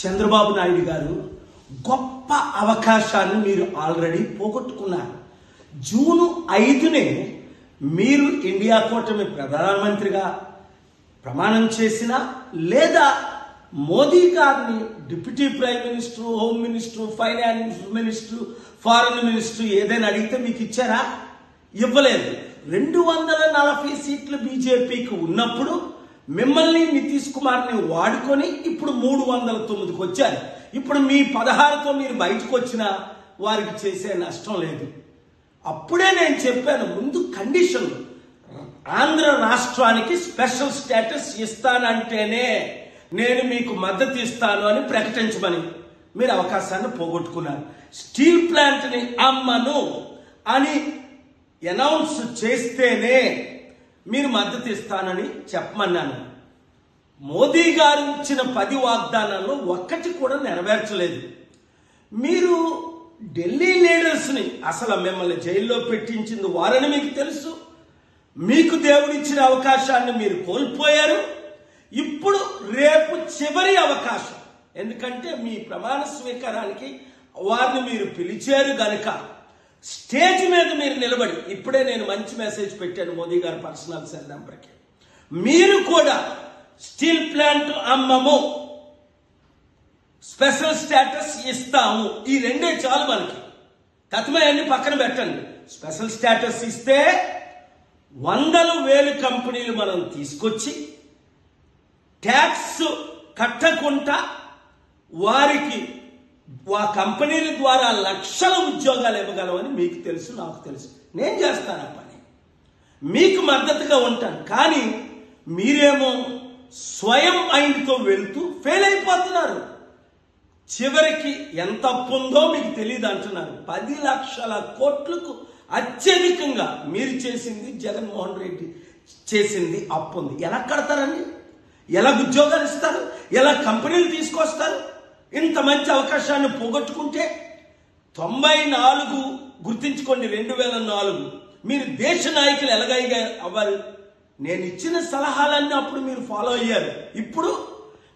చంద్రబాబు నాయుడు గారు గొప్ప అవకాశాన్ని మీరు ఆల్రెడీ పోగొట్టుకున్నారు. జూన్ 5నే మీరు ఇండియా కూటమి ప్రధానమంత్రిగా ప్రమాణం చేసినా లేదా మోదీ గారిని deputy prime minister, home minister, finance minister, foreign minister ఏదైనా అడిగితే మీకు ఇచ్చారా? ఇవ్వలేదు. 240 సీట్లు బీజేపీకి ఉన్నప్పుడు మిమ్మల్ని నితీష్ కుమార్ని వాడుకొని ఇప్పుడు 309కి వచ్చారు. ఇప్పుడు మీ 16తో మీరు బయటకు వచ్చినా వారికి చేసే నష్టం లేదు. అప్పుడే నేను చెప్పాను, ముందు కండిషన్ ఆంధ్ర రాష్ట్రానికి స్పెషల్ స్టేటస్ ఇస్తానంటేనే నేను మీకు మద్దతు ఇస్తాను అని ప్రకటించమని. మీరు అవకాశాన్ని పోగొట్టుకున్నారు. స్టీల్ ప్లాంట్ని అమ్మను అని అనౌన్స్ చేస్తేనే మీరు మద్దతు ఇస్తానని చెప్పమన్నాను. మోదీ గారు ఇచ్చిన 10 వాగ్దానాల్లో ఒక్కటి కూడా నెరవేర్చలేదు. మీరు ఢిల్లీ లీడర్స్ని అసలు మిమ్మల్ని జైల్లో పెట్టించింది వారని మీకు తెలుసు. మీకు దేవుడిచ్చిన అవకాశాన్ని మీరు కోల్పోయారు. ఇప్పుడు రేపు చివరి అవకాశం, ఎందుకంటే మీ ప్రమాణ స్వీకారానికి వారిని మీరు పిలిచారు గనుక స్టేజ్ మీద మీరు నిలబడి, ఇప్పుడే నేను మంచి మెసేజ్ పెట్టాను మోదీ గారు పర్సనల్ సెల్ నెంబర్కి, మీరు కూడా స్టీల్ ప్లాంట్ అమ్మము, స్పెషల్ స్టేటస్ ఇస్తాము, ఈ రెండే చాలు మనకి. తత్మయాన్ని పక్కన పెట్టండి. స్పెషల్ స్టేటస్ ఇస్తే 100,000 కంపెనీలు మనం తీసుకొచ్చి ట్యాక్స్ కట్టకుండా వారికి ఆ కంపెనీల ద్వారా లక్షల ఉద్యోగాలు ఇవ్వగలమని మీకు తెలుసు, నాకు తెలుసు. నేను చేస్తాను ఆ పని, మీకు మద్దతుగా ఉంటాను. కానీ మీరేమో స్వయం మైండ్తో వెళ్తూ ఫెయిల్ అయిపోతున్నారు. చివరికి ఎంత అప్పు ఉందో మీకు తెలియదు అంటున్నారు. 10 లక్షల కోట్లకు అత్యధికంగా మీరు చేసింది, జగన్మోహన్ రెడ్డి చేసింది అప్పు ఉంది. ఎలా కడతారండి? ఎలా ఉద్యోగాలు ఇస్తారు? ఎలా కంపెనీలు తీసుకొస్తారు? ఇంత మంచి అవకాశాన్ని పోగొట్టుకుంటే 94 గుర్తించుకోండి, 2004 మీరు దేశ నాయకులు ఎలాగైగా అవ్వాలి. నేను ఇచ్చిన సలహాలన్నీ అప్పుడు మీరు ఫాలో అయ్యారు. ఇప్పుడు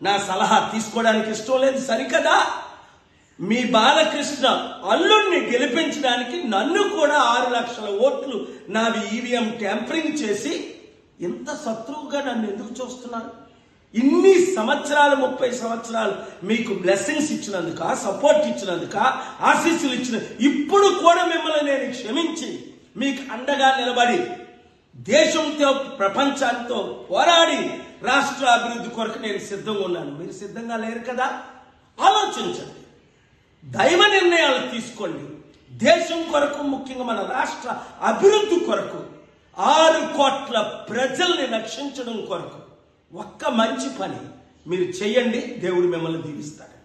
నా సలహా తీసుకోవడానికి ఇష్టం లేదు సరికదా? మీ బాలకృష్ణ అల్లుడిని గెలిపించడానికి నన్ను కూడా 6 లక్షల ఓట్లు నావి ఈవీఎం ట్యాంపరింగ్ చేసి ఇంత శత్రువుగా నన్ను ఎందుకు చూస్తున్నారు? ఇన్ని సంవత్సరాలు, 30 సంవత్సరాలు మీకు బ్లెస్సింగ్స్ ఇచ్చినందుక, సపోర్ట్ ఇచ్చినందుక, ఆశీస్సులు ఇచ్చిన, ఇప్పుడు కూడా మిమ్మల్ని నేను క్షమించి మీకు అండగా నిలబడి దేశంతో ప్రపంచాలతో పోరాడి రాష్ట్ర అభివృద్ధి కొరకు నేను సిద్ధంగా ఉన్నాను. మీరు సిద్ధంగా లేరు కదా? ఆలోచించండి, దైవ నిర్ణయాలు తీసుకోండి. దేశం కొరకు, ముఖ్యంగా మన రాష్ట్ర అభివృద్ధి కొరకు, 6 కోట్ల ప్రజల్ని రక్షించడం కొరకు ఒక్క మంచి పని మీరు చేయండి. దేవుడు మిమ్మల్ని దీవిస్తాడు.